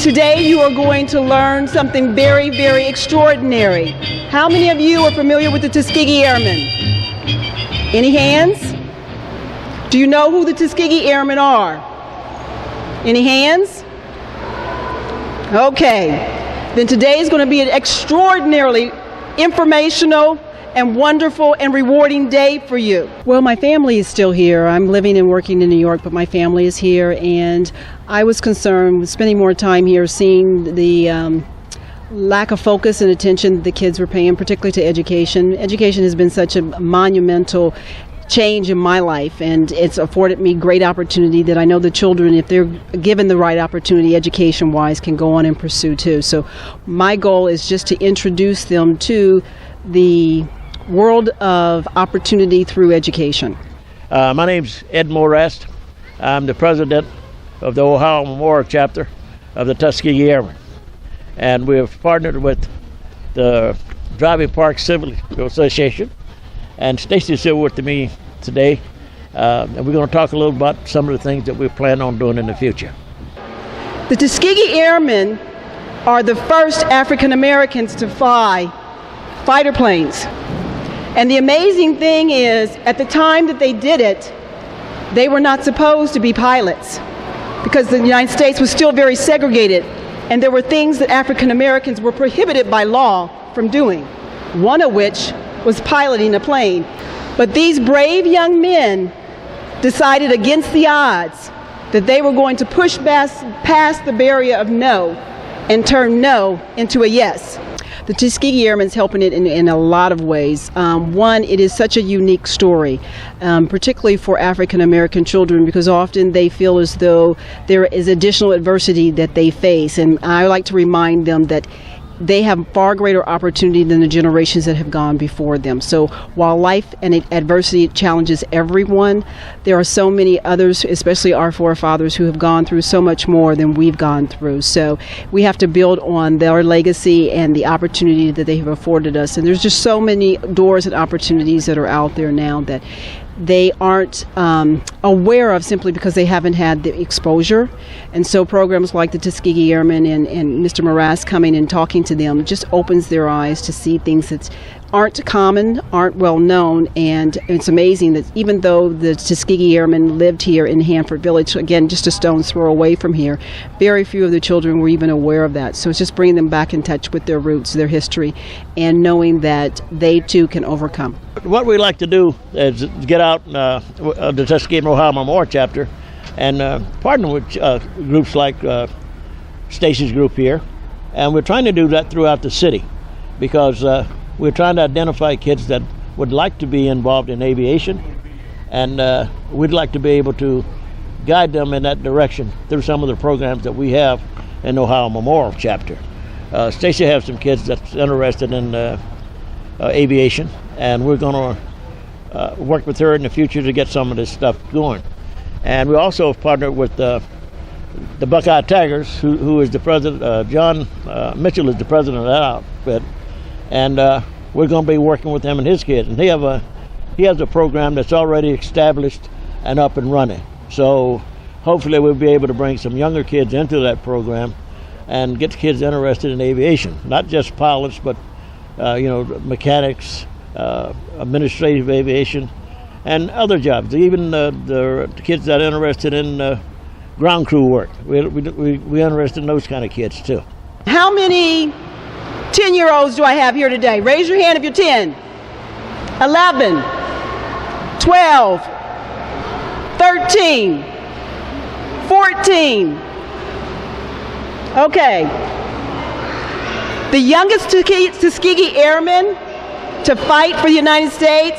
Today you are going to learn something very, very extraordinary. How many of you are familiar with the Tuskegee Airmen? Any hands? Do you know who the Tuskegee Airmen are? Any hands? Okay. Then today is going to be an extraordinarily informational and wonderful and rewarding day for you. Well, my family is still here. I'm living and working in New York, but my family is here, and I was concerned with spending more time here, seeing the lack of focus and attention the kids were paying, particularly to education. Education has been such a monumental change in my life, and it's afforded me great opportunity that I know the children, if they're given the right opportunity education-wise, can go on and pursue too. So my goal is just to introduce them to the world of opportunity through education. My name's Ed Morest. I'm the president of the Ohio Memorial chapter of the Tuskegee Airmen. And we have partnered with the Driving Park Civil Association. And Stacy's here with me today. And we're going to talk a little about some of the things that we plan on doing in the future. The Tuskegee Airmen are the first African Americans to fly fighter planes. And the amazing thing is, at the time that they did it, they were not supposed to be pilots because the United States was still very segregated, and there were things that African Americans were prohibited by law from doing, one of which was piloting a plane. But these brave young men decided against the odds that they were going to push past the barrier of no and turn no into a yes. The Tuskegee Airmen is helping it in a lot of ways. One, it is such a unique story, particularly for African American children, because often they feel as though there is additional adversity that they face. And I like to remind them that they have far greater opportunity than the generations that have gone before them. So while life and adversity challenges everyone, there are so many others, especially our forefathers, who have gone through so much more than we've gone through. So we have to build on their legacy and the opportunity that they have afforded us. And there's just so many doors and opportunities that are out there now that they aren't aware of simply because they haven't had the exposure. And so programs like the Tuskegee Airmen and Mr. Morass coming and talking to them just opens their eyes to see things that aren't common, aren't well known. And it's amazing that even though the Tuskegee Airmen lived here in Hanford Village, again, just a stone's throw away from here, very few of the children were even aware of that. So it's just bringing them back in touch with their roots, their history, and knowing that they too can overcome. What we like to do is get out the Tuskegee Ohio Memorial chapter and partner with groups like Stacy's group here. And we're trying to do that throughout the city because we're trying to identify kids that would like to be involved in aviation, and we'd like to be able to guide them in that direction through some of the programs that we have in the Ohio Memorial chapter. Stacy has some kids that's interested in aviation, and we're going to work with her in the future to get some of this stuff going. And we also have partnered with the Buckeye Tigers, who is the president. John Mitchell is the president of that outfit, and we're going to be working with him and his kids. And he has a program that's already established and up and running. So hopefully we'll be able to bring some younger kids into that program and get the kids interested in aviation, not just pilots, but mechanics, administrative aviation, and other jobs. Even the kids that are interested in ground crew work. We're interested in those kind of kids too. How many 10-year-olds do I have here today? Raise your hand if you're 10. 11, 12, 13, 14. Okay. The youngest Tuskegee Airman to fight for the United States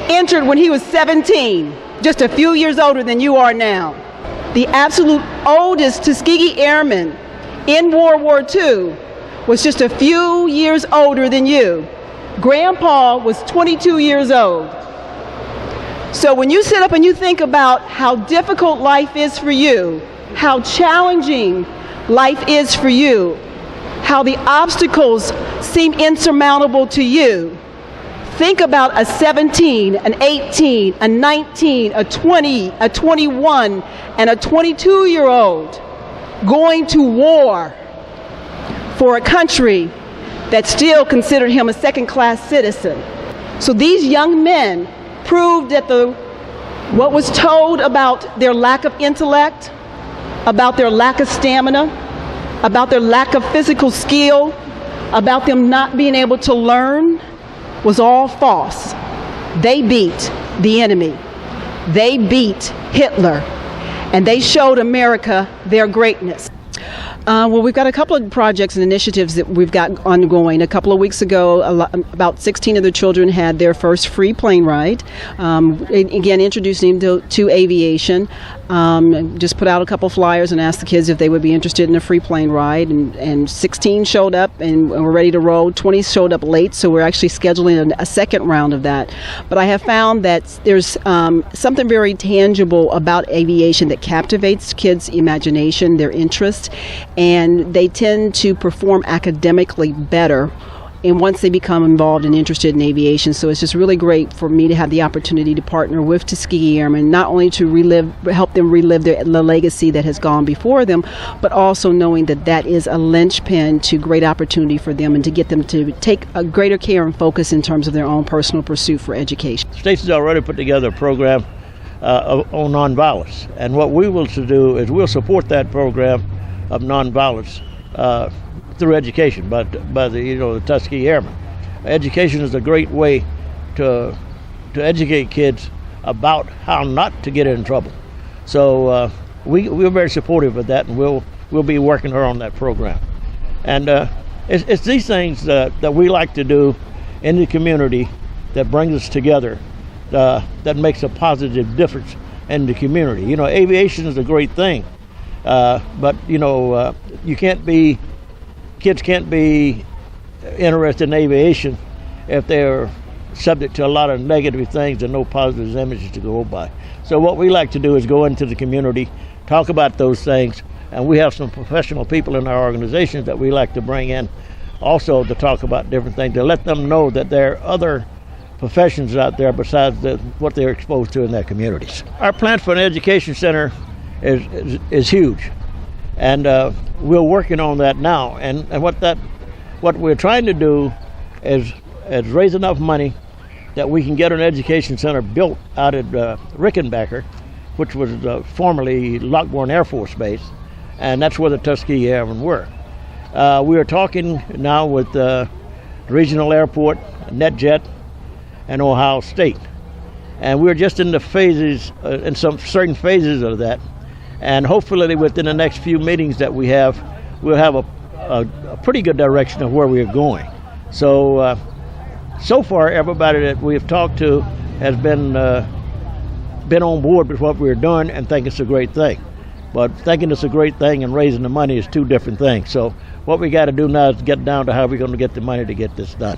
entered when he was 17, just a few years older than you are now. The absolute oldest Tuskegee Airman in World War II was just a few years older than you. Grandpa was 22 years old. So when you sit up and you think about how difficult life is for you, how challenging life is for you, how the obstacles seem insurmountable to you, think about a 17, an 18, a 19, a 20, a 21, and a 22-year-old going to war for a country that still considered him a second-class citizen. So these young men proved that what was told about their lack of intellect, about their lack of stamina, about their lack of physical skill, about them not being able to learn, was all false. They beat the enemy. They beat Hitler. And they showed America their greatness. Well, we've got a couple of projects and initiatives that we've got ongoing. A couple of weeks ago, about 16 of the children had their first free plane ride. Again, introducing them to aviation. Just put out a couple flyers and asked the kids if they would be interested in a free plane ride. And 16 showed up and we're ready to roll. 20 showed up late, so we're actually scheduling a second round of that. But I have found that there's something very tangible about aviation that captivates kids' imagination, their interest, and they tend to perform academically better and once they become involved and interested in aviation. So it's just really great for me to have the opportunity to partner with Tuskegee Airmen, not only to help them relive the legacy that has gone before them, but also knowing that that is a linchpin to great opportunity for them and to get them to take a greater care and focus in terms of their own personal pursuit for education. Stacy's already put together a program on nonviolence, and what we will do is we'll support that program of nonviolence through education by the Tuskegee Airmen. Education is a great way to educate kids about how not to get in trouble. So we're very supportive of that, and we'll be working her on that program. And it's these things that we like to do in the community that brings us together, that makes a positive difference in the community. You know, aviation is a great thing, but kids can't be interested in aviation if they're subject to a lot of negative things and no positive images to go by. So what we like to do is go into the community, talk about those things, and we have some professional people in our organizations that we like to bring in also to talk about different things, to let them know that there are other professions out there besides what they're exposed to in their communities. Our plan for an education center is huge, and we're working on that now. And what we're trying to do is raise enough money that we can get an education center built out at Rickenbacker, which was formerly Lockbourne Air Force Base, and that's where the Tuskegee Airmen were. We are talking now with the Regional Airport, NetJet, and Ohio State, and we're just in the phases, in some certain phases of that, and hopefully within the next few meetings that we'll have a pretty good direction of where we're going. So so far everybody that we've talked to has been on board with what we're doing and think it's a great thing. But thinking it's a great thing and raising the money is two different things. So what we got to do now is get down to how we're going to get the money to get this done.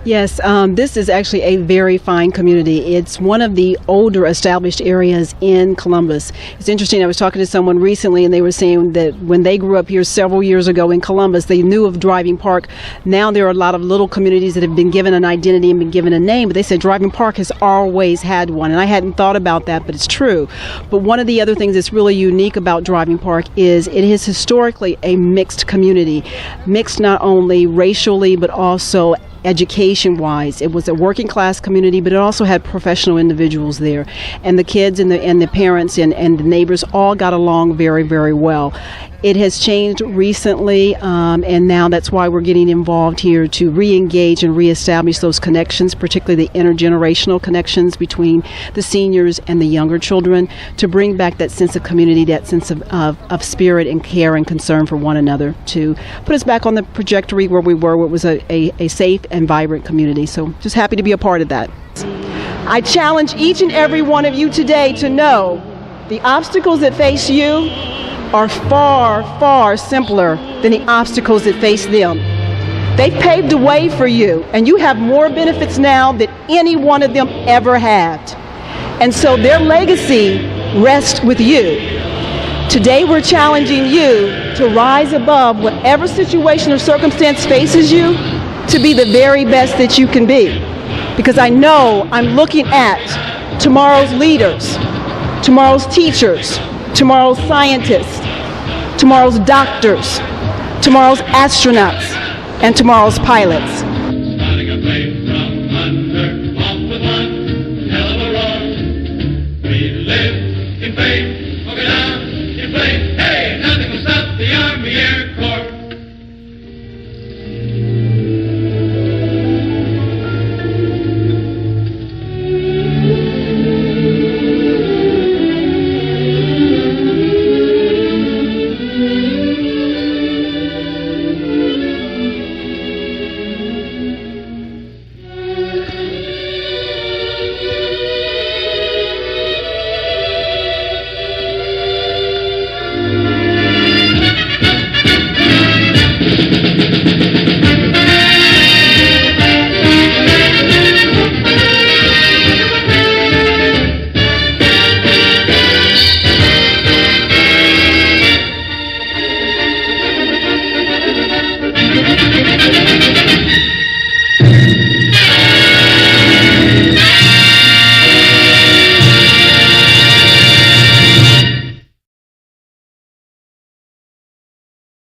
Yes, this is actually a very fine community. It's one of the older established areas in Columbus. It's interesting, I was talking to someone recently and they were saying that when they grew up here several years ago in Columbus, they knew of Driving Park. Now there are a lot of little communities that have been given an identity and been given a name, but they said Driving Park has always had one, and I hadn't thought about that, but it's true. But one of the other things that's really unique about Driving Park is it is historically a mixed community, mixed not only racially but also education-wise. It was a working class community, but it also had professional individuals there, and the kids and the parents and the neighbors all got along very, very well. It has changed recently, and now that's why we're getting involved here to re-engage and re-establish those connections, particularly the intergenerational connections between the seniors and the younger children, to bring back that sense of community, that sense of spirit and care and concern for one another, to put us back on the trajectory where we were, where it was a safe and vibrant community. So just happy to be a part of that. I challenge each and every one of you today to know the obstacles that face you are far, far simpler than the obstacles that face them. They've paved the way for you, and you have more benefits now than any one of them ever had. And so their legacy rests with you. Today we're challenging you to rise above whatever situation or circumstance faces you, to be the very best that you can be. Because I know I'm looking at tomorrow's leaders, tomorrow's teachers, tomorrow's scientists, tomorrow's doctors, tomorrow's astronauts, and tomorrow's pilots.